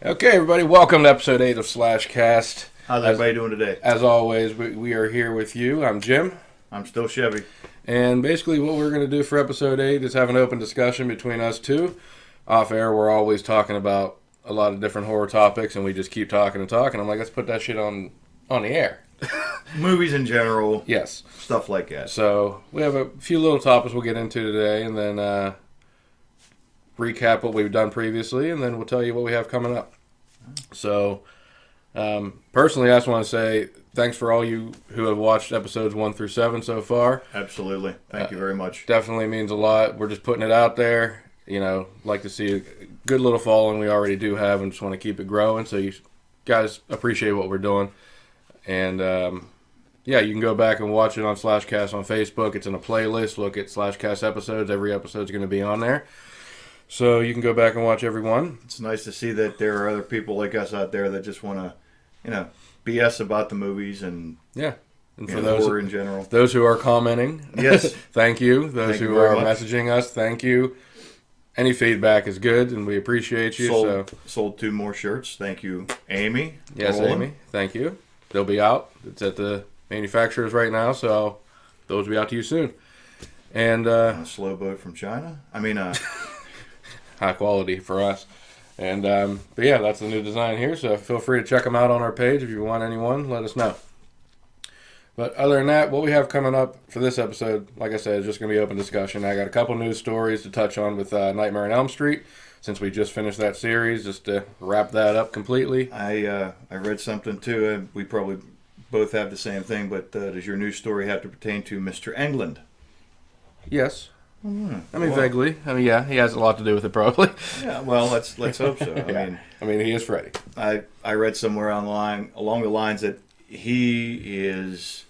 Okay, everybody, welcome to episode 8 of Slash Cast. How's everybody doing today? As always, we are here with you. I'm Jim. I'm still Chevy. And basically what we're going to do for episode 8 is have an open discussion between us two. Off air, we're always talking about a lot of different horror topics, and we just keep talking and talking. I'm like, let's put that shit on the air. Movies in general. Yes. Stuff like that. So we have a few little topics we'll get into today, and then recap what we've done previously, and then we'll tell you what we have coming up. So, personally, I just want to say thanks for all you who have watched episodes 1 through 7 so far. Absolutely. Thank you very much. Definitely means a lot. We're just putting it out there. You know, like to see a good little following we already do have, and just want to keep it growing. So you guys appreciate what we're doing. And, yeah, you can go back and watch it on Slashcast on Facebook. It's in a playlist. Look at Slashcast episodes. Every episode's going to be on there. So you can go back and watch every one. It's nice to see that there are other people like us out there that just want to, BS about the movies and And for those horror in general. Those who are commenting, yes, thank you. Those thank who you are much. messaging us, thank you. Any feedback is good, and we appreciate you. Sold 2 more shirts. Thank you, Amy. Yes, Roland. Amy. Thank you. They'll be out. It's at the manufacturers right now, so those will be out to you soon. And A slow boat from China. high quality for us. And but yeah, that's the new design here. So feel free to check them out on our page. If you want anyone, let us know. But other than that, what we have coming up for this episode, like I said, is just going to be open discussion. I got a couple news stories to touch on with Nightmare on Elm Street, since we just finished that series, just to wrap that up completely. I read something too, and we probably both have the same thing, but does your news story have to pertain to Mr. Englund? Yes. Mm-hmm. I mean, vaguely. I mean, yeah, he has a lot to do with it, probably. Yeah, well, let's hope so. Yeah. I mean, he is Freddy. I read somewhere online along the lines that he is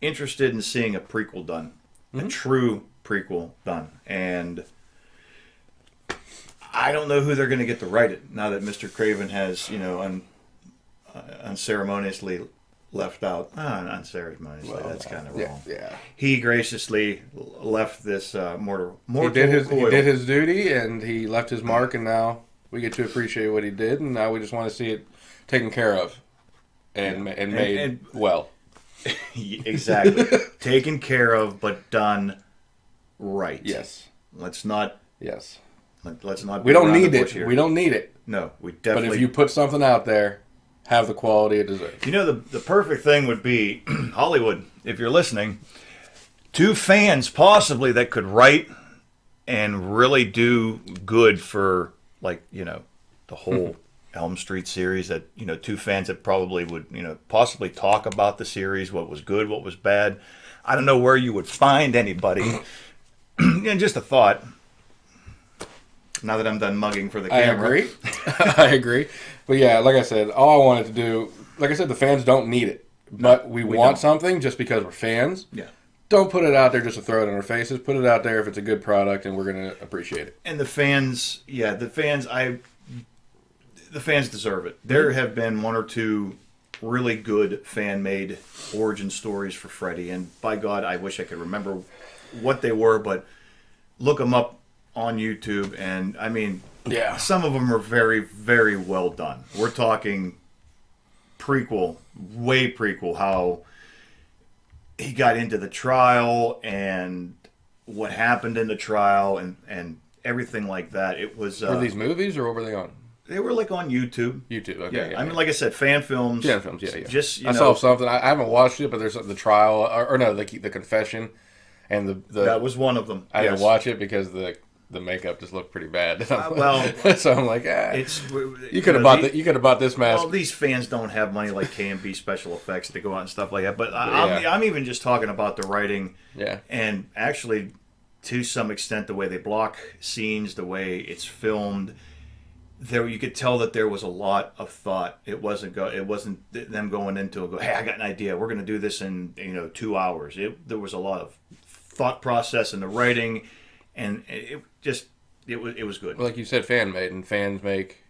interested in seeing a prequel done, a true prequel done, and I don't know who they're going to get to write it now that Mr. Craven has, unceremoniously left out. Unceremoniously, that's kind of wrong. Yeah. He graciously left this mortal He did his duty, and he left his mark, and now we get to appreciate what he did, and now we just want to see it taken care of and made well. Exactly. Taken care of, but done right. Yes. Let's not. Yes. Let's not. We don't need it. Here. We don't need it. No, we definitely. But if you put something out there, have the quality it deserves. The perfect thing would be Hollywood, if you're listening, 2 fans possibly that could write and really do good for, the whole Elm Street series. That 2 fans that probably would possibly talk about the series, what was good, what was bad. I don't know where you would find anybody. And just a thought. Now that I'm done mugging for the camera. I agree. But yeah, like I said, all I wanted to do, like I said, the fans don't need it. But we want something just because we're fans. Yeah. Don't put it out there just to throw it in our faces. Put it out there if it's a good product, and we're going to appreciate it. And the fans deserve it. There have been 1 or 2 really good fan-made origin stories for Freddy, and by God, I wish I could remember what they were, but look them up on YouTube, and I mean, some of them are very, very well done. We're talking way prequel, how he got into the trial and what happened in the trial and everything like that. It was were these movies, or what were they on? They were on YouTube. YouTube, okay. Yeah. I mean, like I said, fan films. Fan films, yeah. Just I saw something. I haven't watched it, but there's the trial, or no, the confession, and the that was one of them. I didn't watch it because the makeup just looked pretty bad. So I'm like, you could have bought this mask. Well, these fans don't have money like K&B special effects to go out and stuff like that. But I'm even just talking about the writing. Yeah. And actually, to some extent, the way they block scenes, the way it's filmed. There, you could tell that there was a lot of thought. It wasn't them going into it. Hey, I got an idea. We're going to do this in 2 hours. There was a lot of thought process in the writing, and it was good. Like you said, fan made, and fans make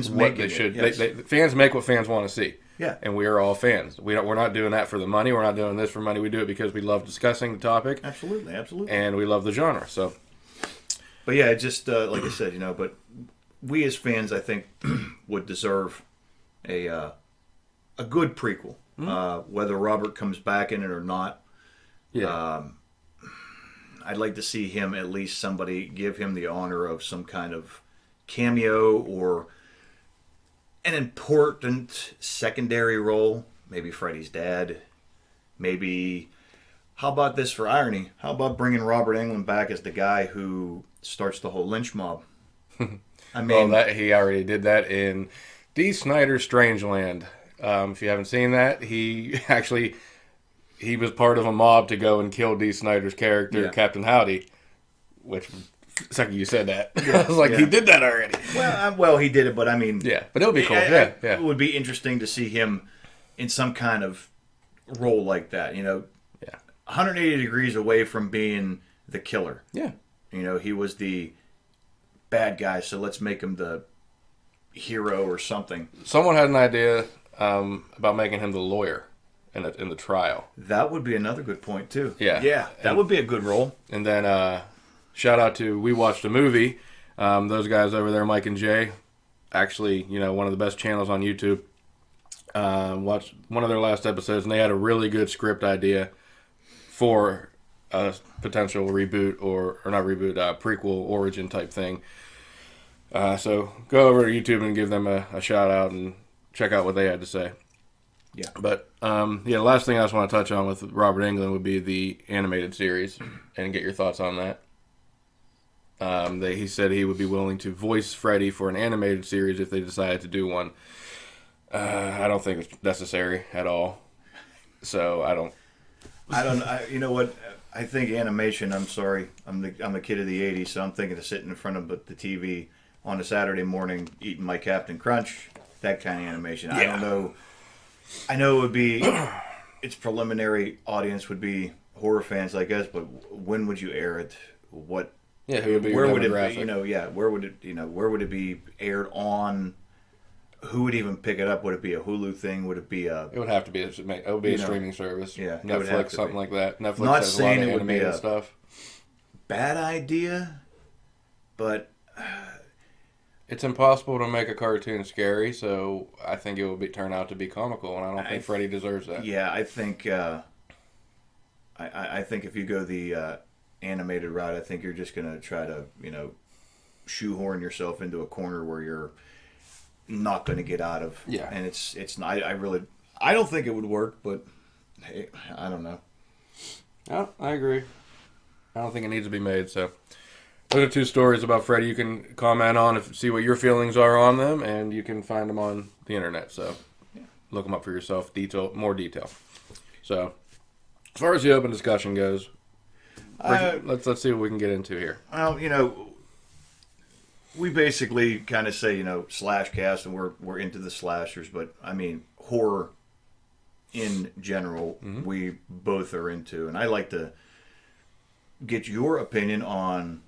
what they should. Yes. Fans make what fans want to see. Yeah, and we are all fans. We're not doing that for the money. We're not doing this for money. We do it because we love discussing the topic. Absolutely, and we love the genre. So, but yeah, just like I said, but we as fans, I think, would deserve a good prequel. Whether Robert comes back in it or not, Yeah. I'd like to see him, at least somebody give him the honor of some kind of cameo or an important secondary role. Maybe Freddy's dad. Maybe, how about this for irony? How about bringing Robert Englund back as the guy who starts the whole lynch mob? I mean, He already did that in Dee Snider's Strangeland. If you haven't seen that, he was part of a mob to go and kill Dee Snider's character, Yeah. Captain Howdy, which, the second you said that, I was like, Yeah. he did that already. well, he did it, but I mean, Yeah, but it would be cool. It Yeah. would be interesting to see him in some kind of role like that. 180 degrees away from being the killer. Yeah. He was the bad guy, so let's make him the hero or something. Someone had an idea about making him the lawyer in the trial. That would be another good point too. Yeah. That would be a good role. And then shout out to We Watched a Movie. Those guys over there, Mike and Jay, actually, one of the best channels on YouTube. Watched one of their last episodes, and they had a really good script idea for a potential reboot or not reboot, prequel origin type thing. So go over to YouTube and give them a shout out and check out what they had to say. Yeah. But the last thing I just want to touch on with Robert Englund would be the animated series and get your thoughts on that. He said he would be willing to voice Freddy for an animated series if they decided to do one. I don't think it's necessary at all. So I don't. You know what? I think animation. I'm sorry. I'm a kid of the '80s, so I'm thinking of sitting in front of the TV on a Saturday morning eating my Captain Crunch. That kind of animation. I don't know. I know it would be. Its preliminary audience would be horror fans, I guess. But when would you air it? What? Yeah, who would be where your would it demographic? be? Where would it be aired on? Who would even pick it up? Would it be a Hulu thing? Would it be a? It would have to be. It would be a streaming service. Yeah, it would have Netflix, to something be. like that. Netflix Not has a lot saying of it would be animated a- stuff. Bad idea, but It's impossible to make a cartoon scary, so I think it will turn out to be comical, and I don't think Freddy deserves that. yeah, I think I think if you go the animated route, I think you're just gonna try to shoehorn yourself into a corner where you're not going to get out of. Yeah. And it's not. I don't think it would work, but hey, I don't know. Oh, I agree. I don't think it needs to be made, so. Those are two stories about Freddy you can comment on, see what your feelings are on them, and you can find them on the internet. So look them up for yourself, more detail. So as far as the open discussion goes, let's see what we can get into here. Well, we basically kind of say slash cast, and we're into the slashers, but I mean horror in general, we both are into, and I like to get your opinion on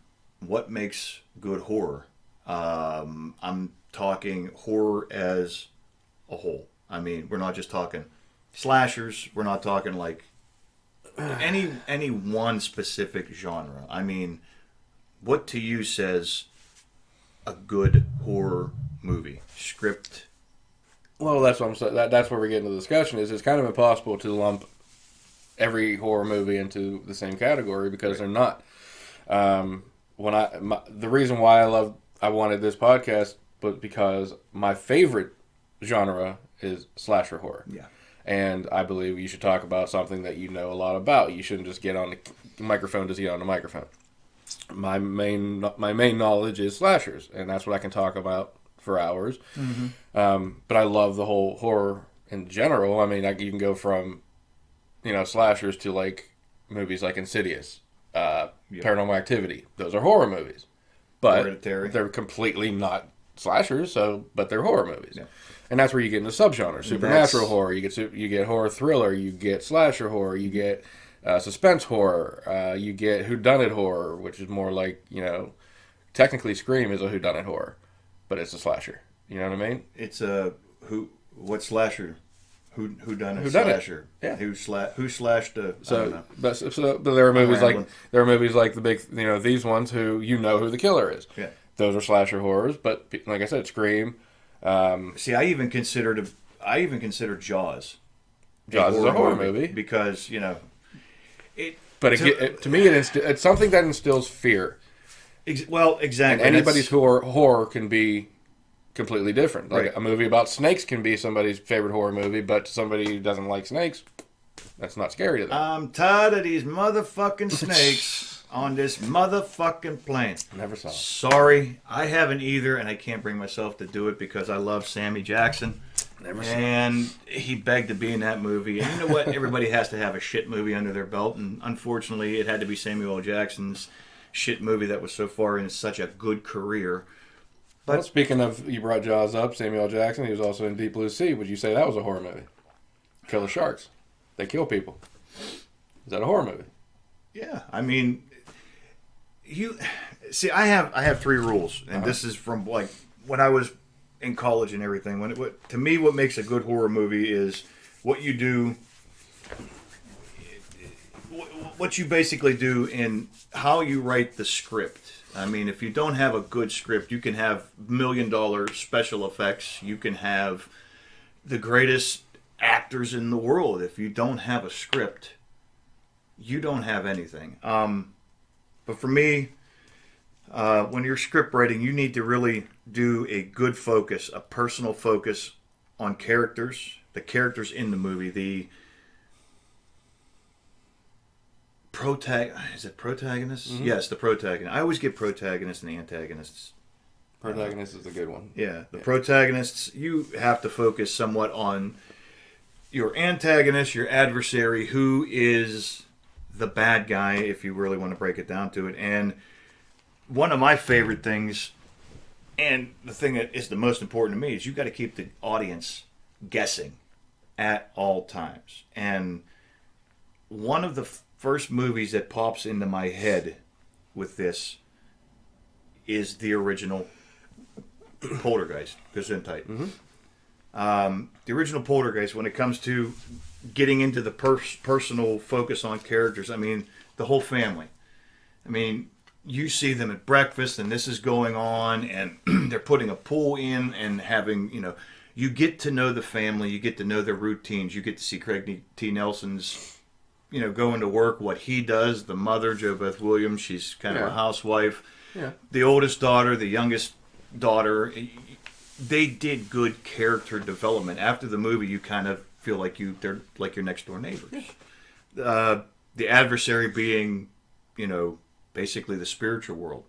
what makes good horror. I'm talking horror as a whole. I mean, we're not just talking slashers. We're not talking like any one specific genre. I mean, what to you says a good horror movie? Script. Well, that's what I'm saying. That's where we get into the discussion. Is it's kind of impossible to lump every horror movie into the same category because they're not. The reason why I wanted this podcast, but because my favorite genre is slasher horror. Yeah. And I believe you should talk about something that you know a lot about. You shouldn't just get on the microphone to get on the microphone. My main knowledge is slashers, and that's what I can talk about for hours. But I love the whole horror in general. I mean, you can go from slashers to like movies like Insidious, Paranormal Activity. Those are horror movies, but Hereditary. they're completely not slashers. But they're horror movies. Yeah. And that's where you get into subgenres. Supernatural horror. You get horror thriller. You get slasher horror. You get suspense horror. You get whodunit horror, which is more like technically Scream is a whodunit horror, but it's a slasher. You know what I mean? It's a what slasher? Who done it? Whodunit. Slasher. Yeah. Who slashed a? I don't know. But there are movies rambling. like the big these ones who who the killer is. Yeah. those are slasher horrors. But like I said, Scream. See, I even consider Jaws. Jaws is a horror movie because it. But to me, it's something that instills fear. Well, exactly. And anybody's horror can be completely different. Like right. a movie about snakes can be somebody's favorite horror movie, but to somebody who doesn't like snakes, that's not scary to them. I'm tired of these motherfucking snakes on this motherfucking plane. Never saw it. Sorry, I haven't either, and I can't bring myself to do it because I love Sammy Jackson. Never saw it. And he begged to be in that movie. And you know what? Everybody has to have a shit movie under their belt, and unfortunately, it had to be Samuel L. Jackson's shit movie that was so far in such a good career. But speaking of, you brought Jaws up, Samuel L. Jackson, he was also in Deep Blue Sea. Would you say that was a horror movie? Killer sharks. They kill people. Is that a horror movie? Yeah, I mean, you see, I have 3 rules, and this is from like when I was in college and everything. To me, what makes a good horror movie is what you do, what you basically do in how you write the script. I mean, if you don't have a good script, you can have $1 million special effects. You can have the greatest actors in the world. If you don't have a script, you don't have anything. But for me, when you're script writing, you need to really do a good focus, a personal focus on characters, the characters in the movie, the is it protagonists? Mm-hmm. Yes, the protagonist. I always get protagonists and antagonists. Protagonist is a good one. Yeah, the protagonists, you have to focus somewhat on your antagonist, your adversary, who is the bad guy, if you really want to break it down to it. And one of my favorite things, and the thing that is the most important to me, is you've got to keep the audience guessing at all times. And one of the first movies that pops into my head with this is the original Poltergeist, Gesundheit. Mm-hmm. The original Poltergeist, when it comes to getting into the personal focus on characters, I mean, the whole family. I mean, you see them at breakfast, and this is going on, and they're putting a pool in and having, you get to know the family, you get to know their routines, you get to see Craig T. Nelson's going to work, what he does, the mother, Jo Beth Williams, she's kind of a housewife. Yeah. The oldest daughter, the youngest daughter, they did good character development. After the movie, you kind of feel like they're like your next door neighbors. Yeah. The adversary being, basically the spiritual world.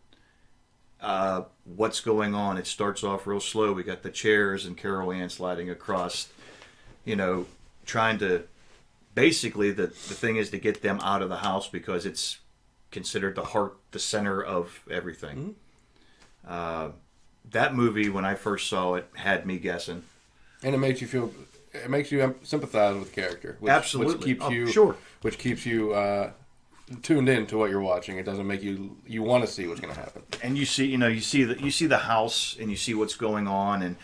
What's going on? It starts off real slow. We got the chairs and Carol Ann sliding across, trying to... Basically, the thing is to get them out of the house because it's considered the center of everything. Mm-hmm. That movie, when I first saw it, had me guessing. And it makes you sympathize with the character. Absolutely. Which keeps you tuned in to what you're watching. It doesn't make you want to see what's going to happen. And you see the house and you see what's going on, and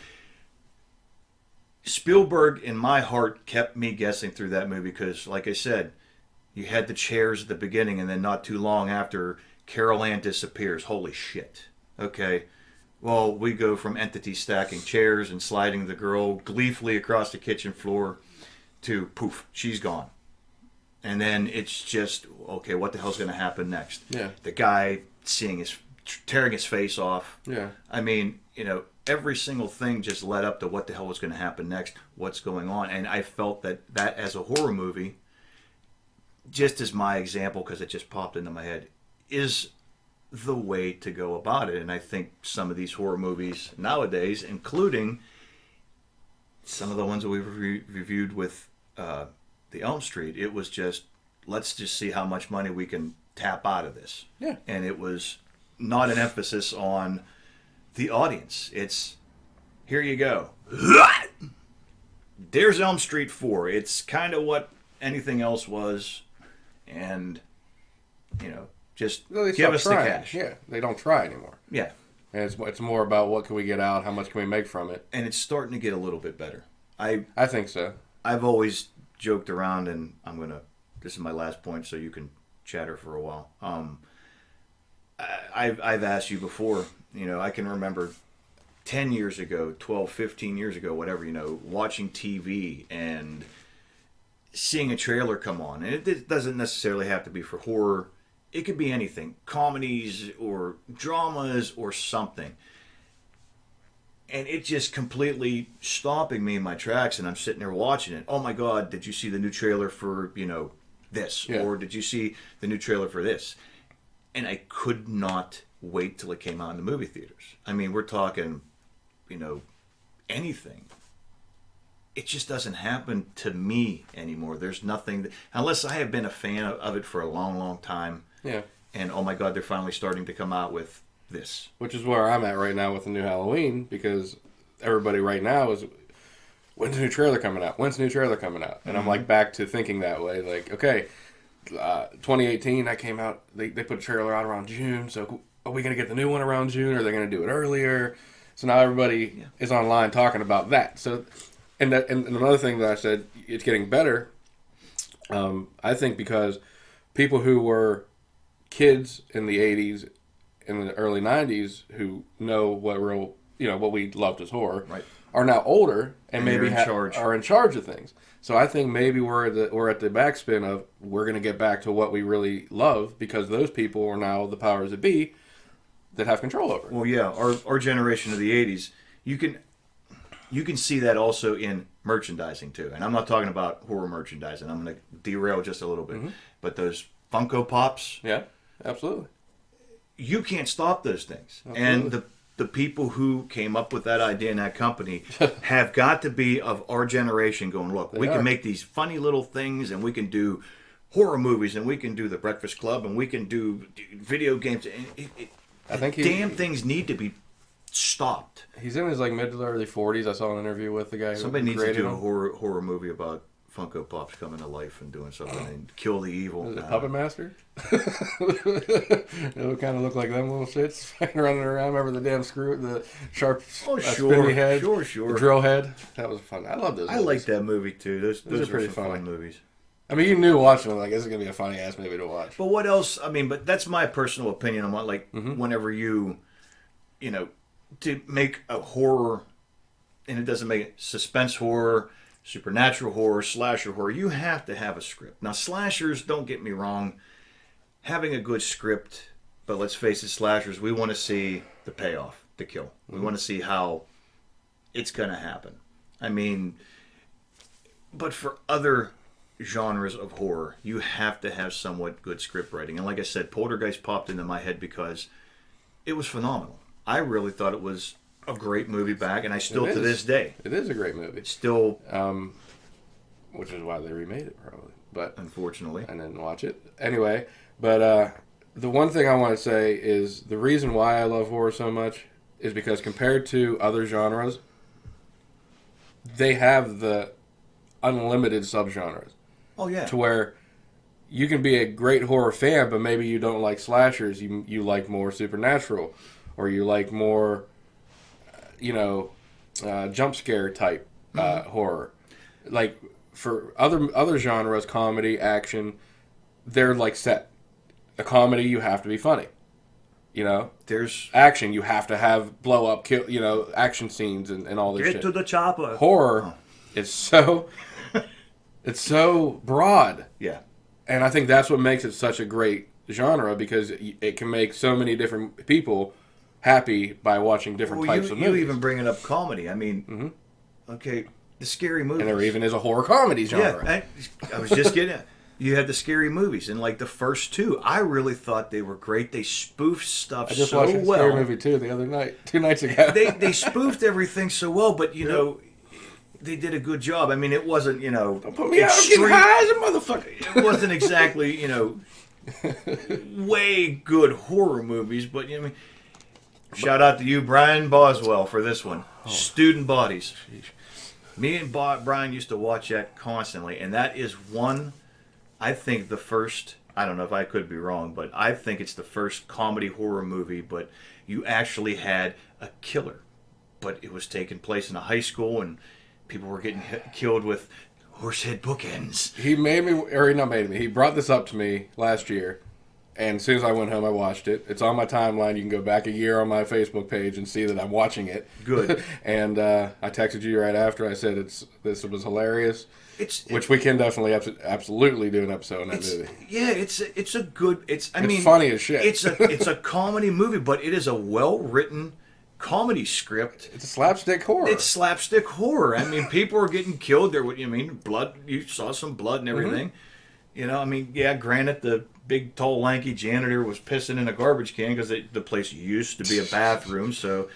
Spielberg, in my heart, kept me guessing through that movie because, like I said, you had the chairs at the beginning, and then not too long after, Carol Ann disappears. Holy shit. Okay. Well, we go from entity stacking chairs and sliding the girl gleefully across the kitchen floor to poof, she's gone. And then it's just, okay, what the hell's going to happen next? Yeah. The guy tearing his face off. Yeah. I mean, every single thing just led up to what the hell was going to happen next, what's going on. And I felt that as a horror movie, just as my example, because it just popped into my head, is the way to go about it. And I think some of these horror movies nowadays, including some of the ones that we've reviewed with the Elm Street, it was just, let's just see how much money we can tap out of this. Yeah. And it was not an emphasis on the audience. It's, here you go. There's Elm Street 4. It's kind of what anything else was. And, just give us trying. the cash. Yeah, they don't try anymore. Yeah. And it's more about what can we get out, how much can we make from it. And it's starting to get a little bit better. I think so. I've always joked around, and this is my last point so you can chatter for a while. I've asked you before, I can remember 10 years ago, 12, 15 years ago, whatever, watching TV and seeing a trailer come on. And it doesn't necessarily have to be for horror. It could be anything, comedies or dramas or something. And it just completely stopping me in my tracks, and I'm sitting there watching it. Oh my God, did you see the new trailer for, this? Yeah. Or did you see the new trailer for this? And I could not wait till it came out in the movie theaters. I mean, we're talking, anything. It just doesn't happen to me anymore. There's nothing, unless I have been a fan of it for a long, long time. Yeah. And oh my God, they're finally starting to come out with this. Which is where I'm at right now with the new Halloween, because everybody right now is, when's the new trailer coming out? When's the new trailer coming out? And I'm like back to thinking that way. Like, okay, 2018, that came out, they put a trailer out around June, so are we going to get the new one around June, or are they going to do it earlier? So now everybody is online talking about that. So, and another thing that I said, it's getting better, I think, because people who were kids in the 80s, in the early 90s, who know what we loved as horror, right, are now older and maybe are in charge of things. So I think maybe we're at the backspin of, we're going to get back to what we really love, because those people are now the powers that be that have control over it. Well, yeah, our generation of the 80s, you can see that also in merchandising too. And I'm not talking about horror merchandising. I'm going to derail just a little bit. But those Funko Pops, yeah, absolutely, you can't stop those things. Absolutely. And the people who came up with that idea in that company have got to be of our generation going, look, we can make these funny little things, and we can do horror movies, and we can do The Breakfast Club, and we can do video games. I think damn things need to be stopped. He's in his mid to early 40s. I saw an interview with the guy. Somebody needs to do a horror movie about Funko Pops coming to life and doing something and kill the evil. Is it Puppet Master? It would kind of look like them little shits running around. Remember the damn the sharp, spinny head? Sure. The drill head? That was fun. I love those movies. I like that movie too. Those are pretty fun movies. I mean, you knew watching them, this is going to be a funny ass movie to watch. But what else? I mean, but that's my personal opinion on what, whenever you to make a horror, and it doesn't make it suspense horror, supernatural horror, slasher horror, you have to have a script. Now, slashers, don't get me wrong, having a good script, but let's face it, slashers, we want to see the payoff, the kill. We want to see how it's going to happen. I mean, but for other genres of horror, you have to have somewhat good script writing. And like I said, Poltergeist popped into my head because it was phenomenal. I really thought it was a great movie back, and I still, to this day, it is a great movie. It's still, which is why they remade it, probably. But unfortunately, I didn't watch it anyway. But the one thing I want to say is the reason why I love horror so much is because compared to other genres, they have the unlimited subgenres. Oh yeah. To where you can be a great horror fan, but maybe you don't like slashers. You like more supernatural, or you like more, jump scare type horror. Like for other genres, comedy, action, they're set. A comedy, you have to be funny. There's action, you have to have blow up, kill, action scenes and all this shit. Get to the chopper. Horror, it's so broad. Yeah. And I think that's what makes it such a great genre, because it can make so many different people happy by watching different types of movies. You even bringing up comedy. I mean, okay, the scary movies. And there even is a horror comedy genre. Yeah, I was just getting it. You had the scary movies, and the first two, I really thought they were great. They spoofed stuff so well. I just watched a scary movie too the other night, 2 nights ago. They spoofed everything so well, but they did a good job. I mean, it wasn't don't put me out. I'm getting high as a motherfucker. It wasn't exactly way good horror movies, but shout out to you, Brian Boswell, for this one. Student Bodies. Me and Brian used to watch that constantly, and that is one. I think the first, I don't know if I could be wrong, but I think it's the first comedy horror movie, but you actually had a killer. But it was taking place in a high school, and people were getting killed with horsehead bookends. He brought this up to me last year, And as soon as I went home, I watched it. It's on my timeline. You can go back a year on my Facebook page and see that I'm watching it. Good. And I texted you right after. I said this was hilarious. Which we can definitely absolutely do an episode on that movie. Yeah, it's a good. It's funny as shit. It's a comedy movie, but it is a well written comedy script. It's a slapstick horror. It's slapstick horror. I mean, people are getting killed. There, blood. You saw some blood and everything. Mm-hmm. You know, I mean, yeah. Granted, the big, tall, lanky janitor was pissing in a garbage can because the place used to be a bathroom. So,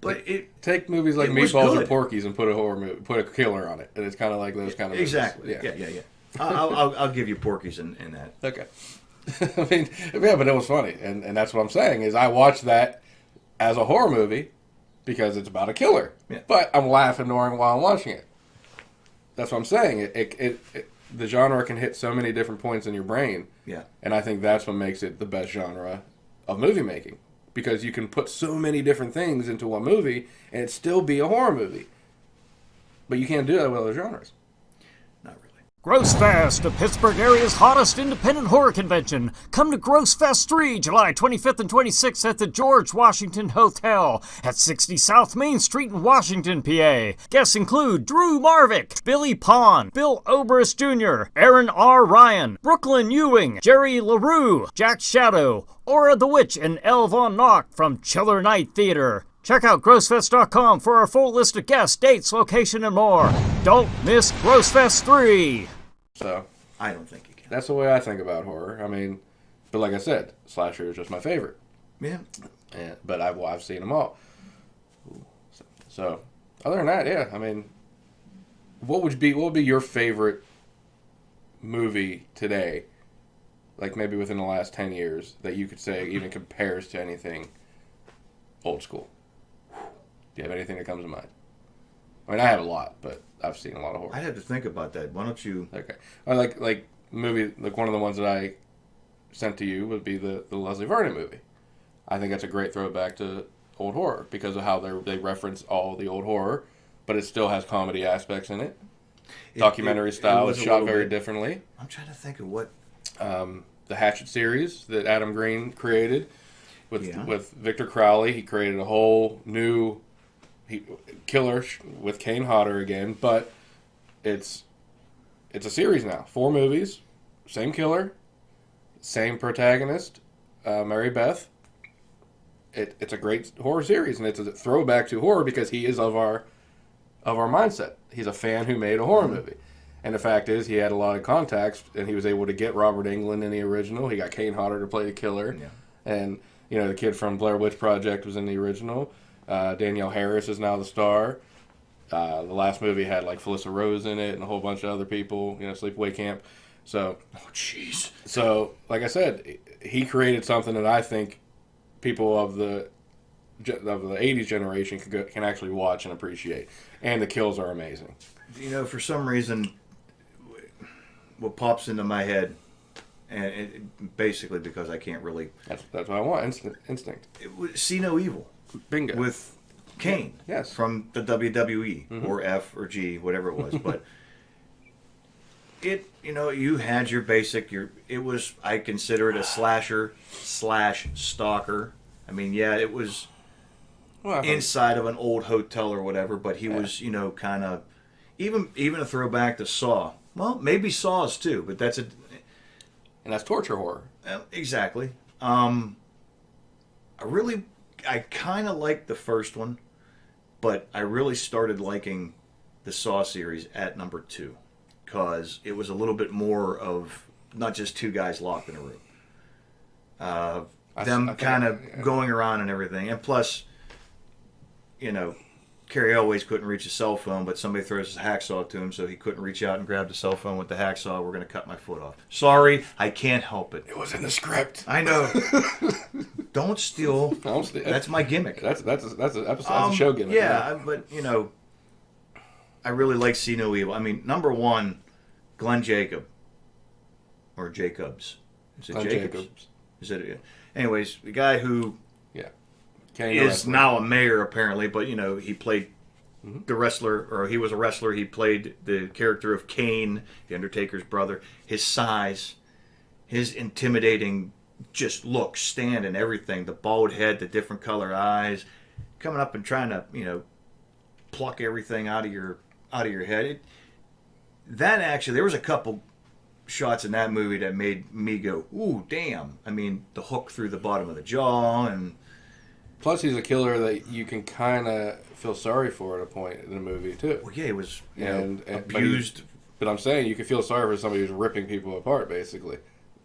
but take movies like Meatballs or Porky's and put a horror movie, put a killer on it, and it's kind of like those kind of exactly. movies. Yeah. I'll give you Porky's in that. Okay. I mean, yeah, but it was funny, and that's what I'm saying is I watched that as a horror movie because it's about a killer, but I'm laughing while I'm watching it. That's what I'm saying. The genre can hit so many different points in your brain, and I think that's what makes it the best genre of movie making. Because you can put so many different things into one movie and it still be a horror movie. But you can't do that with other genres. Not really. Gross Fest, the Pittsburgh area's hottest independent horror convention. Come to Gross Fest 3, July 25th and 26th at the George Washington Hotel at 60 South Main Street in Washington, PA. Guests include Drew Marvick, Billy Pond, Bill Oberst Jr., Aaron R. Ryan, Brooklyn Ewing, Jerry LaRue, Jack Shadow, Aura the Witch, and Elle Von Nock from Chiller Night Theater. Check out grossfest.com for our full list of guests, dates, location, and more. Don't miss Grossfest 3. So, I don't think you can. That's the way I think about horror. I mean, but like I said, slasher is just my favorite. Yeah. But I've seen them all. So, other than that, yeah. I mean, what would be your favorite movie today? Like maybe within the last 10 years that you could say even compares to anything old school. Do you have anything that comes to mind? I mean, I have a lot, but I've seen a lot of horror. I'd have to think about that. Why don't you? Okay. Or like movie, like one of the ones that I sent to you would be the Leslie Vernon movie. I think that's a great throwback to old horror because of how they reference all the old horror, but it still has comedy aspects in it. Documentary style. It's shot very differently. I'm trying to think of what. The Hatchet series that Adam Green created with Victor Crowley. He created a whole new killer with Kane Hodder again, but it's a series now. 4 movies, same killer, same protagonist, Mary Beth. It's a great horror series, and it's a throwback to horror because he is of our mindset. He's a fan who made a horror movie. And the fact is, he had a lot of contacts, and he was able to get Robert Englund in the original. He got Kane Hodder to play the killer. Yeah. And, the kid from Blair Witch Project was in the original. Danielle Harris is now the star. The last movie had, like, Felissa Rose in it and a whole bunch of other people, Sleepaway Camp. So, jeez. So, like I said, he created something that I think people of the 80s generation can actually watch and appreciate. And the kills are amazing. For some reason, what pops into my head, and basically because I can't really... That's what I want, instinct. See No Evil. Bingo. With Kane. Yes. From the WWE, or F or G, whatever it was. But you had your basic, I consider it a slasher / stalker. I mean, yeah, it was inside of an old hotel or whatever, but he was, kind of... Even a throwback to Saw. Well, maybe Saws too, but that's and that's torture horror. Exactly. I kind of liked the first one, but I really started liking the Saw series at number 2 because it was a little bit more of not just 2 guys locked in a room. Them kind of going around and everything, and plus, Cary Elwes couldn't reach his cell phone, but somebody throws a hacksaw to him, so he couldn't reach out and grab the cell phone with the hacksaw. We're going to cut my foot off. Sorry, I can't help it. It was in the script. I know. Don't steal. That's my gimmick. That's a show gimmick. Yeah, but, I really like See No Evil. I mean, number 1, Glenn Jacob. Or Jacobs. Is it Jacobs? Is it? Anyways, the guy who... is now a mayor apparently, but he played the wrestler, or he was a wrestler. He played the character of Kane, the Undertaker's brother. His size, his intimidating just look, stand, and everything. The bald head, the different colored eyes, coming up and trying to pluck everything out of your head. That actually, there was a couple shots in that movie that made me go, "Ooh, damn!" I mean, the hook through the bottom of the jaw, and plus he's a killer that you can kind of feel sorry for at a point in the movie too. well, yeah, he was abused. But I'm saying you can feel sorry for somebody who's ripping people apart, basically.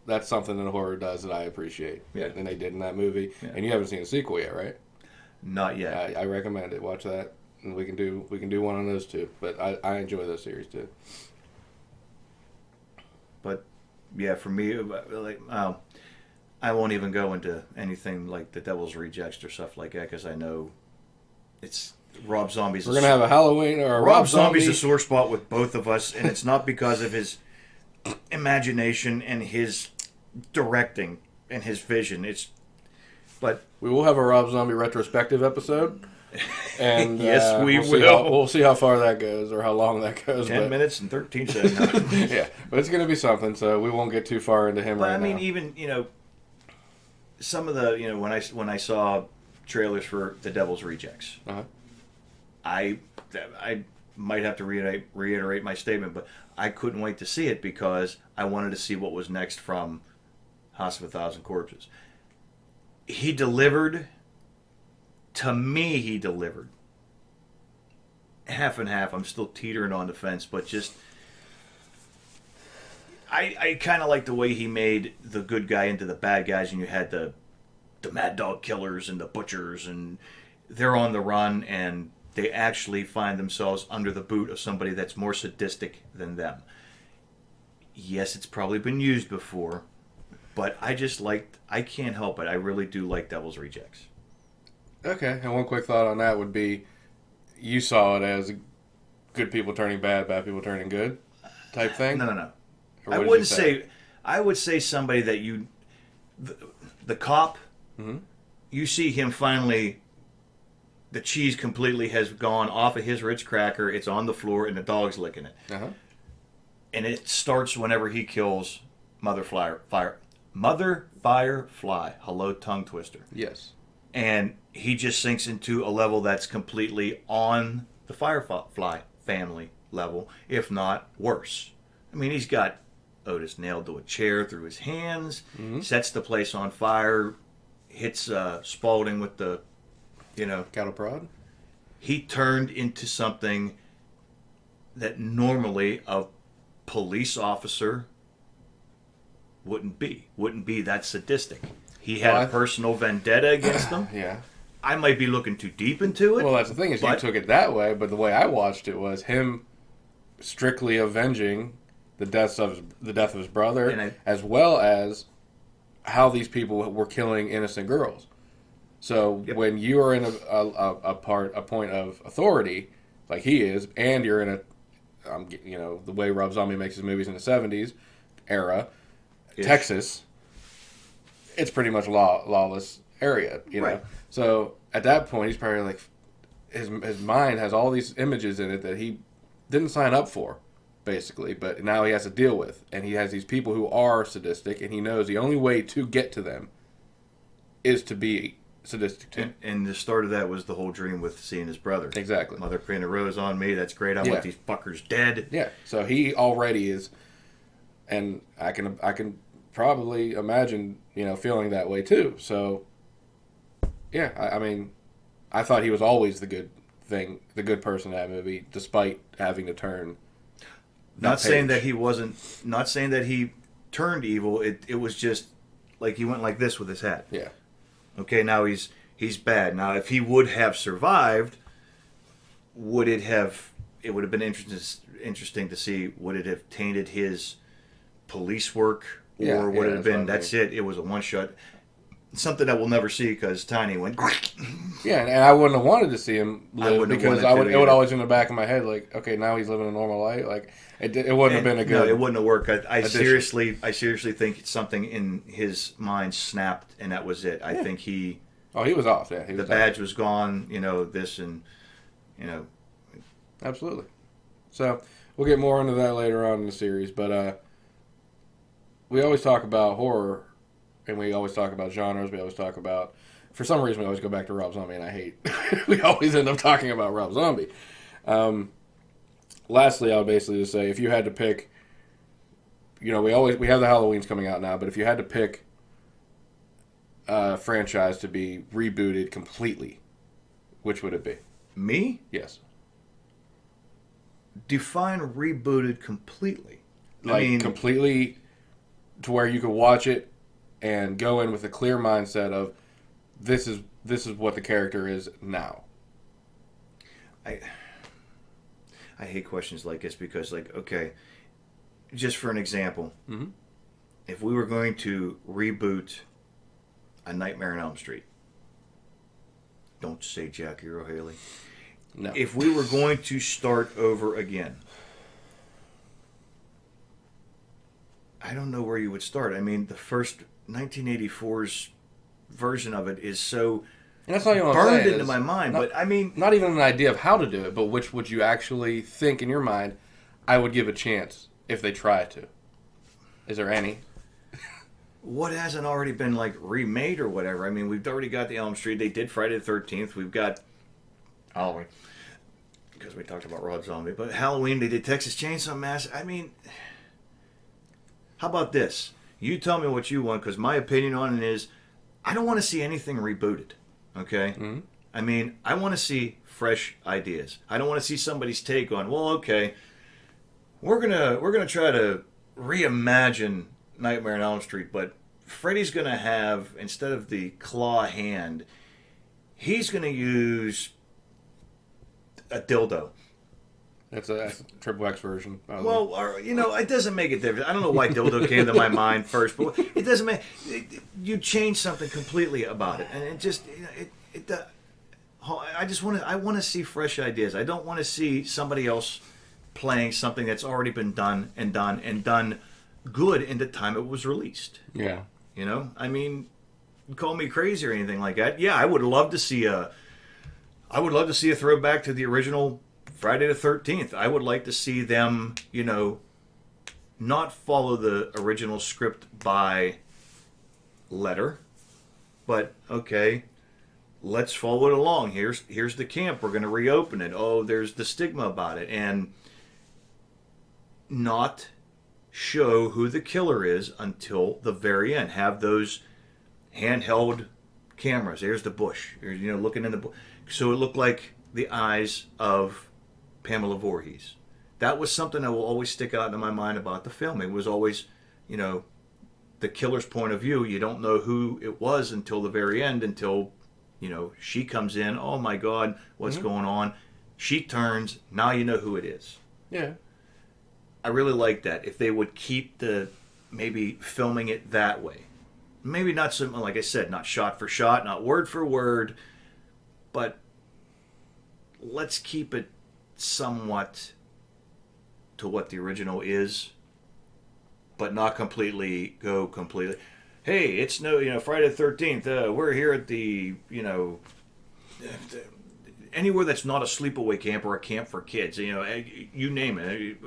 That's something that horror does that I appreciate. Yeah. And they did in that movie. Yeah. And you haven't seen a sequel yet, right? Not yet. I recommend it. Watch that, and we can do one on those two. But I enjoy those series too. But yeah, for me, like I won't even go into anything like the Devil's Rejects or stuff like that because I know it's Rob Zombie's. We're gonna have a Halloween or a Rob Zombie's a sore spot with both of us, and it's not because of his imagination and his directing and his vision. But we will have a Rob Zombie retrospective episode. And yes, we will. We'll see how far that goes or how long that goes. 10 minutes and 13 seconds. Yeah, but it's going to be something, so we won't get too far into him right now. But I mean, even, some of the, when I saw trailers for The Devil's Rejects, I might have to reiterate my statement, but I couldn't wait to see it because I wanted to see what was next from House of a Thousand Corpses. He delivered. To me, he delivered. Half and half. I'm still teetering on the fence, but just I kind of like the way he made the good guy into the bad guys, and you had the Mad Dog Killers and the Butchers, and they're on the run, and they actually find themselves under the boot of somebody that's more sadistic than them. Yes, it's probably been used before, but I can't help it. I really do like Devil's Rejects. Okay, and one quick thought on that would be, you saw it as good people turning bad, bad people turning good type thing? No. I wouldn't say. I would say somebody that the cop, you see him finally, the cheese completely has gone off of his Ritz cracker, it's on the floor, and the dog's licking it. And it starts whenever he kills Mother Firefly. Hello, tongue twister. Yes. And he just sinks into a level that's completely on the Firefly family level, if not worse. I mean, he's got Otis nailed to a chair through his hands, sets the place on fire, hits Spaulding with the, cattle prod? He turned into something that normally a police officer wouldn't be that sadistic. He had a personal vendetta against them. Yeah. I might be looking too deep into it. Well, that's the thing is you took it that way, but the way I watched it was him strictly avenging the death of his brother, as well as how these people were killing innocent girls. So when you are in a point of authority, like he is, and you're in the way Rob Zombie makes his movies in the 70s era, Texas, it's pretty much lawless area, know. So at that point, he's probably like, his mind has all these images in it that he didn't sign up for, basically, but now he has to deal with, and he has these people who are sadistic, and he knows the only way to get to them is to be sadistic too. And the start of that was the whole dream with seeing his brother. Exactly. Mother painted a rose on me. That's great. I want these fuckers dead. Yeah. So he already is, and I can probably imagine feeling that way too. So yeah, I mean, I thought he was always the good person in that movie, despite having to turn. Not saying that he turned evil. It was just like he went like this with his hat. Yeah. Okay, now he's bad. Now, if he would have survived, it would have been interesting to see, would it have tainted his police work, or would it have been, that's it, it was a one-shot. Something that we'll never see because Tiny went... Yeah, and I wouldn't have wanted to see him live because it would always in the back of my head, like, okay, now he's living a normal life. Like, it wouldn't have been a good... No, it wouldn't have worked. I seriously think something in his mind snapped, and that was it. I think he... Oh, he was off, yeah. The badge was gone, this and, Absolutely. So, we'll get more into that later on in the series, but we always talk about horror and we always talk about genres. We always talk about, for some reason, we always go back to Rob Zombie, and I hate. We always end up talking about Rob Zombie. Lastly, I'll basically just say, if you had to pick, we have the Halloweens coming out now, but if you had to pick a franchise to be rebooted completely, which would it be? Me? Yes. Define rebooted completely. Completely to where you could watch it and go in with a clear mindset of this is what the character is now. I hate questions like this because, okay, just for an example, if we were going to reboot A Nightmare on Elm Street, don't say Jackie Earle Haley. No. If we were going to start over again, I don't know where you would start. I mean, the first 1984's version of it is so and that's not even what I'm burned saying, into my mind. But I mean, not even an idea of how to do it, but which would you actually think in your mind I would give a chance if they try to? Is there any? What hasn't already been remade or whatever? I mean, we've already got the Elm Street. They did Friday the 13th. We've got Halloween because we talked about Rob Zombie, but Halloween they did Texas Chainsaw Massacre. I mean, how about this? You tell me what you want because my opinion on it is I don't want to see anything rebooted. Okay, I mean, I want to see fresh ideas. I don't want to see somebody's take on. Well, okay, we're gonna try to reimagine Nightmare on Elm Street, but Freddy's gonna have, instead of the claw hand, he's gonna use a dildo. That's a Triple X version. Well, it doesn't make a difference. I don't know why dildo came to my mind first, but it doesn't make. You change something completely about it, and it just I want to see fresh ideas. I don't want to see somebody else playing something that's already been done good in the time it was released. Yeah. I mean, call me crazy or anything like that. Yeah, I would love to see a throwback to the original Friday the 13th. I would like to see them, not follow the original script by letter, but okay, let's follow it along. Here's the camp. We're going to reopen it. Oh, there's the stigma about it, and not show who the killer is until the very end. Have those handheld cameras. There's the bush. Looking in the bush, so it looked like the eyes of Pamela Voorhees. That was something that will always stick out in my mind about the film. It was always, the killer's point of view. You don't know who it was until the very end, until, she comes in. Oh my God, what's going on? She turns. Now you know who it is. Yeah. I really like that. If they would keep maybe filming it that way. Maybe not something, like I said, not shot for shot, not word for word, but let's keep it somewhat to what the original is, but not completely go completely. Hey, it's Friday the 13th. We're here at the anywhere that's not a sleepaway camp or a camp for kids. You name it.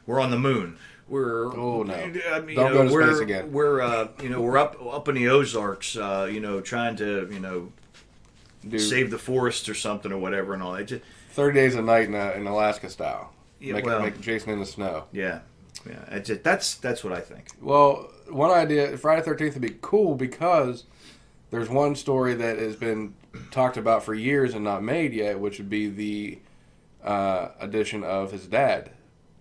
We're on the moon. We're don't go to space again. We're up in the Ozarks. Trying to save the forests or something or whatever and all that. 30 Days a Night in Alaska style. Yeah, make Jason in the snow. Yeah. That's what I think. Well, one idea, Friday the 13th would be cool because there's one story that has been talked about for years and not made yet, which would be the addition of his dad,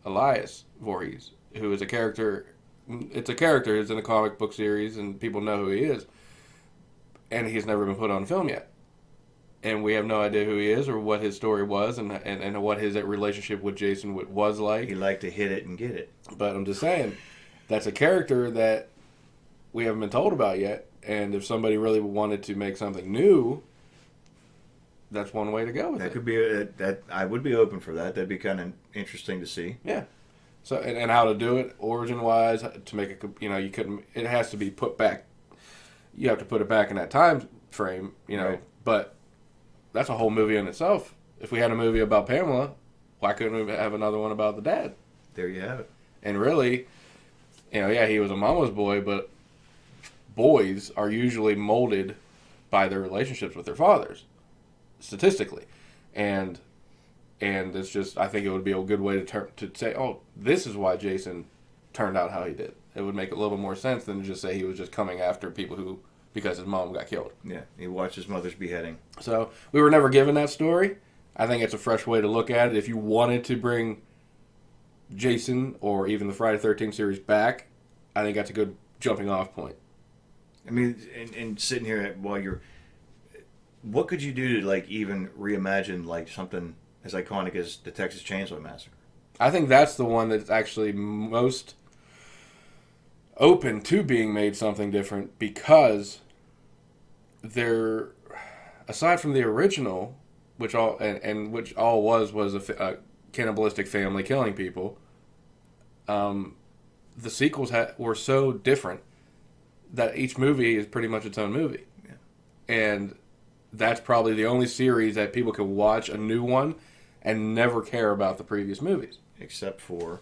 Elias Voorhees, who is a character. It's a character. He's in a comic book series, and people know who he is. And he's never been put on film yet. And we have no idea who he is or what his story was and what his relationship with Jason was like. He liked to hit it and get it. But I'm just saying, that's a character that we haven't been told about yet. And if somebody really wanted to make something new, that's one way to go with that it. Could be that I would be open for that. That'd be kind of interesting to see. Yeah. So and how to do it origin wise to make it you couldn't. It has to be put back. You have to put it back in that time frame. Right. But that's a whole movie in itself. If we had a movie about Pamela, why couldn't we have another one about the dad? There you have it. And really, he was a mama's boy, but boys are usually molded by their relationships with their fathers, statistically, and it's just, I think it would be a good way to say, oh, this is why Jason turned out how he did. It would make a little bit more sense than to just say he was just coming after people because his mom got killed. Yeah, he watched his mother's beheading. So we were never given that story. I think it's a fresh way to look at it. If you wanted to bring Jason or even the Friday the 13th series back, I think that's a good jumping off point. I mean, and sitting here while what could you do to like even reimagine like something as iconic as the Texas Chainsaw Massacre? I think that's the one that's actually most open to being made something different because they're, aside from the original, which all was a cannibalistic family killing people, the sequels were so different that each movie is pretty much its own movie. Yeah. And that's probably the only series that people can watch a new one and never care about the previous movies. Except for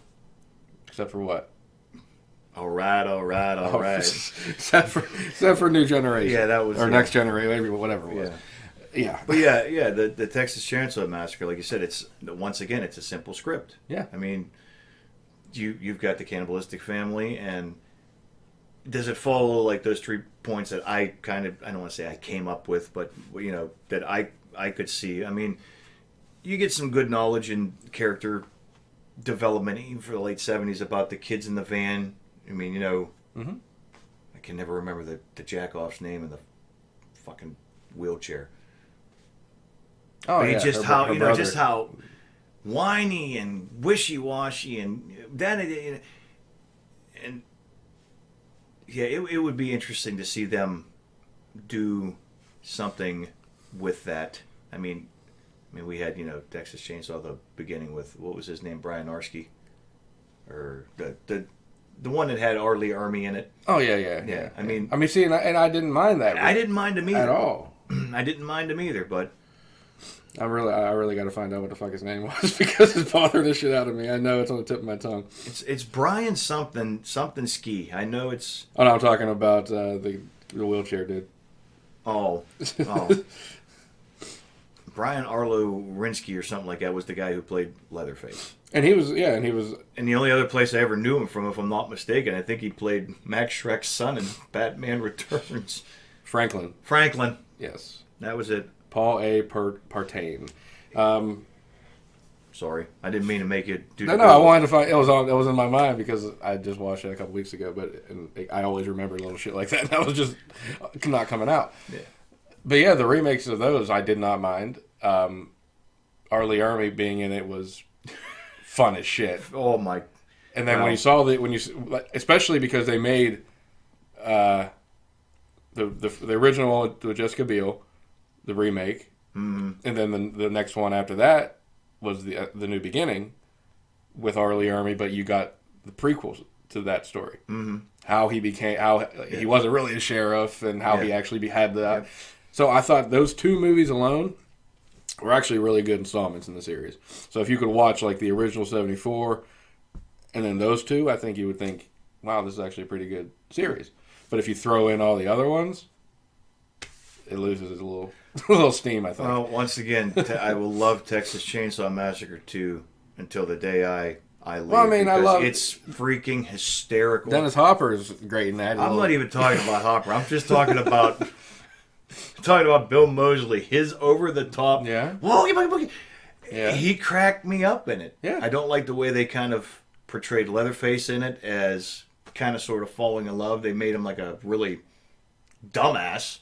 what? All right. except for New Generation. Yeah, that was Next Generation, maybe whatever it was. Yeah. But yeah, the Texas Chainsaw Massacre, like you said, it's once again it's a simple script. Yeah. I mean, you've got the cannibalistic family, and does it follow like those 3 points that I don't want to say I came up with, but that I could see. I mean, you get some good knowledge and character development even for the late 70s about the kids in the van. I mean, mm-hmm. I can never remember the jack-off's name in the fucking wheelchair. Oh, yeah. Just how whiny and wishy-washy and that, and yeah, it would be interesting to see them do something with that. I mean, we had Texas Chainsaw the beginning with what was his name, Brian Arsky, or the one that had R. Lee Ermey in it. Oh yeah. I mean, see, and I didn't mind that. I didn't mind him either at all. I didn't mind him either, but I really got to find out what the fuck his name was because it's bothering the shit out of me. I know it's on the tip of my tongue. It's Brian something Ski. I know it's. Oh no, I'm talking about the wheelchair dude. Oh. Brian Arlo Rinsky or something like that was the guy who played Leatherface. And he was. And the only other place I ever knew him from, if I'm not mistaken, I think he played Max Schreck's son in Batman Returns. Franklin. Yes. That was it. Paul A. Partain. Sorry, I didn't mean to make you do. No, I wanted to find. It was in my mind because I just watched it a couple weeks ago, I always remember little shit like that. And that was just not coming out. Yeah. But yeah, the remakes of those I did not mind. R. Lee Ermey being in it was fun as shit. Oh my! And then when you saw especially because they made the original with Jessica Biel, the remake, mm-hmm. and then the next one after that was the New Beginning with R. Lee Ermey, but you got the prequels to that story. Mm-hmm. How he wasn't really a sheriff and how he actually had that. Yep. So I thought those two movies alone were actually really good installments in the series. So if you could watch like the original 74 and then those two, I think you would think, wow, this is actually a pretty good series. But if you throw in all the other ones, it loses a little steam, I think. Well, once again, I will love Texas Chainsaw Massacre 2 until the day I leave. Well, I mean, it's freaking hysterical. Dennis Hopper's great in that. I'm not even talking about Hopper. I'm just talking about Bill Moseley. His over the top. Yeah. Whoa, yeah. He cracked me up in it. Yeah. I don't like the way they kind of portrayed Leatherface in it as kind of sort of falling in love. They made him like a really dumbass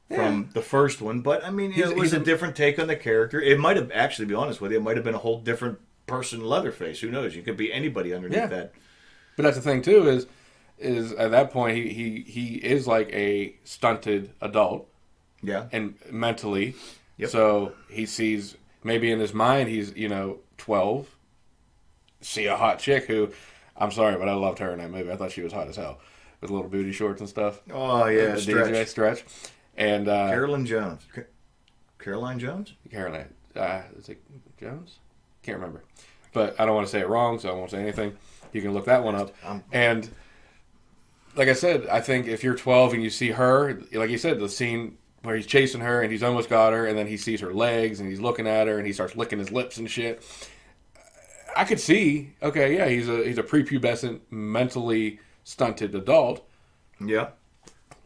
from the first one. But, I mean, it was a different take on the character. It might have, actually, to be honest with you, it might have been a whole different person, Leatherface. Who knows? You could be anybody underneath that. But that's the thing, too, is at that point, he is like a stunted adult. Yeah. And mentally. Yep. So he sees, maybe in his mind, he's, 12. See a hot chick who, I'm sorry, but I loved her in that movie. I thought she was hot as hell. With little booty shorts and stuff. Oh, yeah. Stretch. And Caroline Jones. Caroline Jones? Caroline. Is it Jones? Can't remember. But I don't want to say it wrong, so I won't say anything. You can look that one up. And like I said, I think if you're 12 and you see her, like you said, the scene where he's chasing her and he's almost got her, and then he sees her legs and he's looking at her and he starts licking his lips and shit. I could see, okay, yeah, he's a prepubescent, mentally stunted adult. Yeah.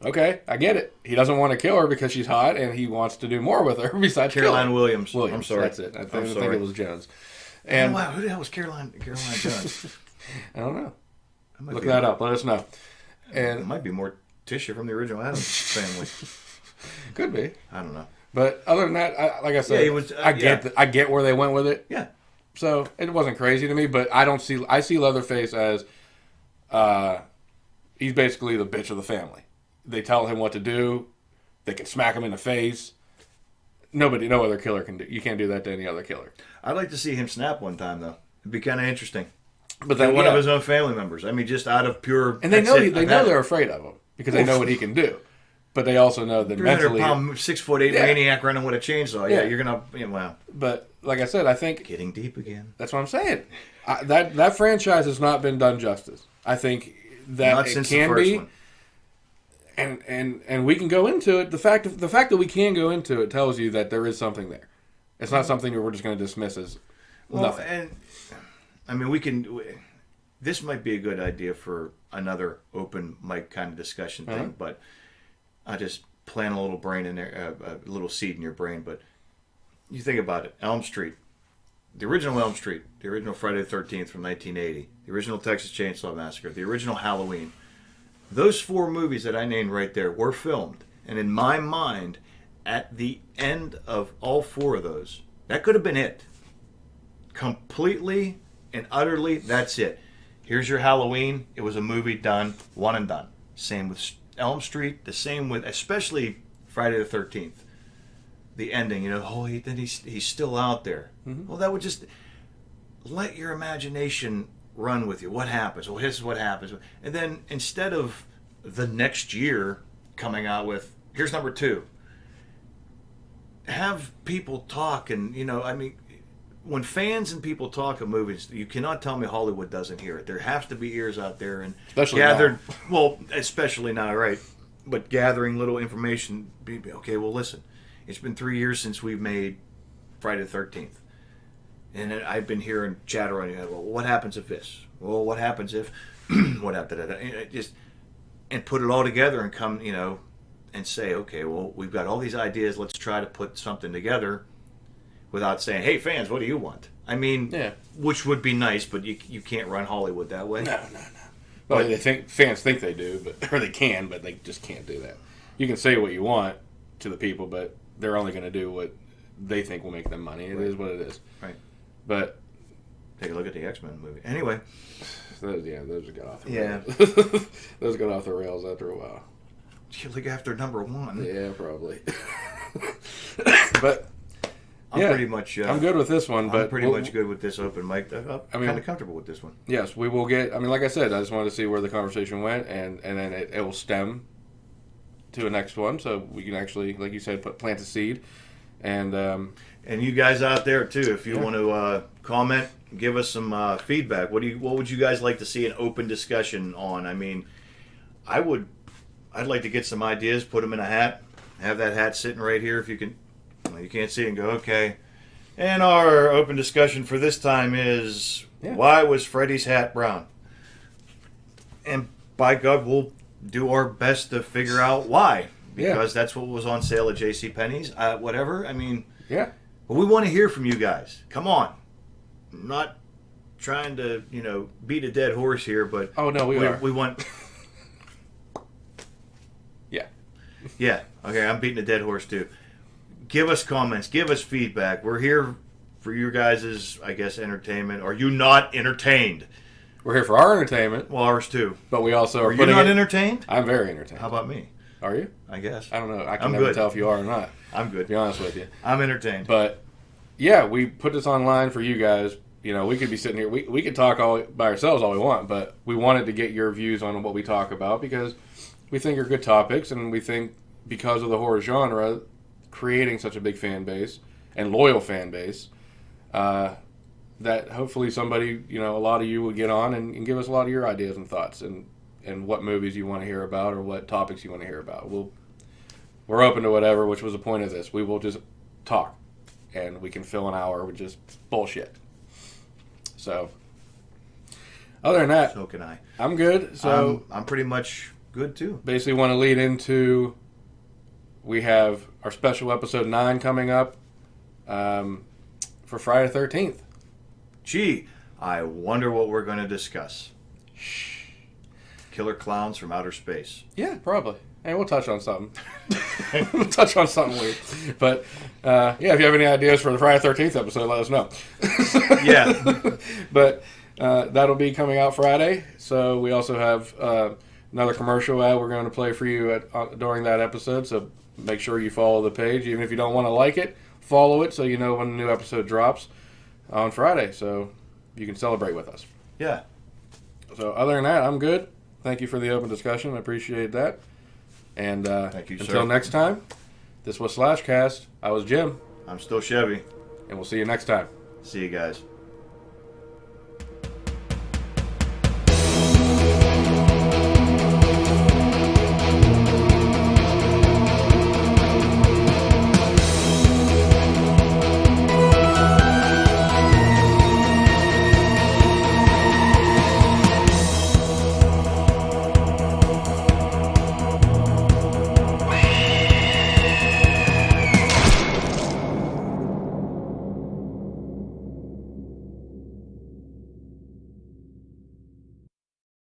Okay, I get it. He doesn't want to kill her because she's hot, and he wants to do more with her besides Caroline kill her. Williams. I'm sorry. That's it. I think it was Jones. And oh, wow, who the hell was Caroline Jones? I don't know. Look that up. Let us know. And it might be more tissue from the original Addams family. Could be. I don't know. But other than that, like I said, yeah, it was, I get where they went with it. Yeah. So it wasn't crazy to me, but I see Leatherface as he's basically the bitch of the family. They tell him what to do. They can smack him in the face. No other killer can do. You can't do that to any other killer. I'd like to see him snap one time, though. It'd be kind of interesting. But then one of his own family members. I mean, just out of pure. And they know they're afraid of him because they know what he can do. But they also know that mentally, 6'8" maniac running with a chainsaw. Yeah, you're gonna. Wow. But like I said, I think getting deep again. That's what I'm saying. That franchise has not been done justice. I think that not it since can the first be. One. And we can go into it. The fact that we can go into it tells you that there is something there. It's not something that we're just going to dismiss as nothing. And I mean, this might be a good idea for another open mic kind of discussion thing, but I just plant a little brain in there, a little seed in your brain. But you think about it: Elm Street, the original Elm Street, the original Friday the 13th from 1980, the original Texas Chainsaw Massacre, the original Halloween. Those 4 movies that I named right there were filmed. And in my mind, at the end of all 4 of those, that could have been it. Completely and utterly, that's it. Here's your Halloween. It was a movie done, one and done. Same with Elm Street. The same with, especially Friday the 13th. The ending, then he's still out there. Mm-hmm. Well, that would just let your imagination run with you. What happens? Well, this is what happens. And then instead of the next year coming out with, here's number 2, have people talk. And, when fans and people talk of movies, you cannot tell me Hollywood doesn't hear it. There has to be ears out there. And especially gathered, now. Well, especially now, right? But gathering little information. Okay, well, listen. It's been 3 years since we've made Friday the 13th. And I've been hearing chatter on your head. Well, what happens if this? Well, what happens if what happened? Just and put it all together and come, and say, okay, well, we've got all these ideas. Let's try to put something together without saying, hey, fans, what do you want? I mean, which would be nice, but you can't run Hollywood that way. No. Well, fans think they do, or they can, but they just can't do that. You can say what you want to the people, but they're only going to do what they think will make them money. It is what it is. Right. But take a look at the X-Men movie. Anyway, those got off the rails. Those got off the rails after a while. You look after number 1. Yeah, probably. But I'm pretty much. I'm good with this one. But I'm pretty much good with this open mic. I'm kind of comfortable with this one. Yes, we will get. I mean, like I said, I just wanted to see where the conversation went, and then it will stem to a next one, so we can actually, like you said, plant a seed. And you guys out there too, if you want to comment, give us some feedback. What would you guys like to see an open discussion on? I mean, I'd like to get some ideas, put them in a hat, have that hat sitting right here. If you can, you can't see it, and go okay. And our open discussion for this time is why was Freddy's hat brown? And by God, we'll do our best to figure out why. Because that's what was on sale at JCPenney's, whatever. I mean, but we want to hear from you guys. Come on. I'm not trying to, beat a dead horse here, but oh no, we are. We want. Yeah. Okay, I'm beating a dead horse too. Give us comments. Give us feedback. We're here for your guys', I guess, entertainment. Are you not entertained? We're here for our entertainment. Well, ours too. But we also are you not entertained? I'm very entertained. How about me? Are you? I guess. I don't know. I can never tell if you are or not. I'm good. To be honest with you. I'm entertained. But, yeah, we put this online for you guys. We could be sitting here. We could talk all by ourselves all we want, but we wanted to get your views on what we talk about because we think are good topics, and we think because of the horror genre creating such a big fan base and loyal fan base, that hopefully somebody, a lot of you would get on and give us a lot of your ideas and thoughts. And and what movies you want to hear about or what topics you want to hear about. We're open to whatever, which was the point of this. We will just talk, and we can fill an hour with just bullshit. So, other than that, So can I. I'm good. So I'm pretty much good too. basically want to lead into, we have our special episode 9 coming up for Friday the 13th. Gee, I wonder what we're going to discuss. Killer clowns from outer space. Yeah, probably. And we'll touch on something. We'll touch on something weird. But, yeah, if you have any ideas for the Friday the 13th episode, let us know. Yeah. But that'll be coming out Friday. So we also have another commercial ad we're going to play for you during that episode. So make sure you follow the page. Even if you don't want to like it, follow it so you know when a new episode drops on Friday. So you can celebrate with us. Yeah. So other than that, I'm good. Thank you for the open discussion. I appreciate that. And Thank you, until sir. next time, this was Slashcast. I was Jim, I'm still Chevy. and we'll see you next time. See you guys.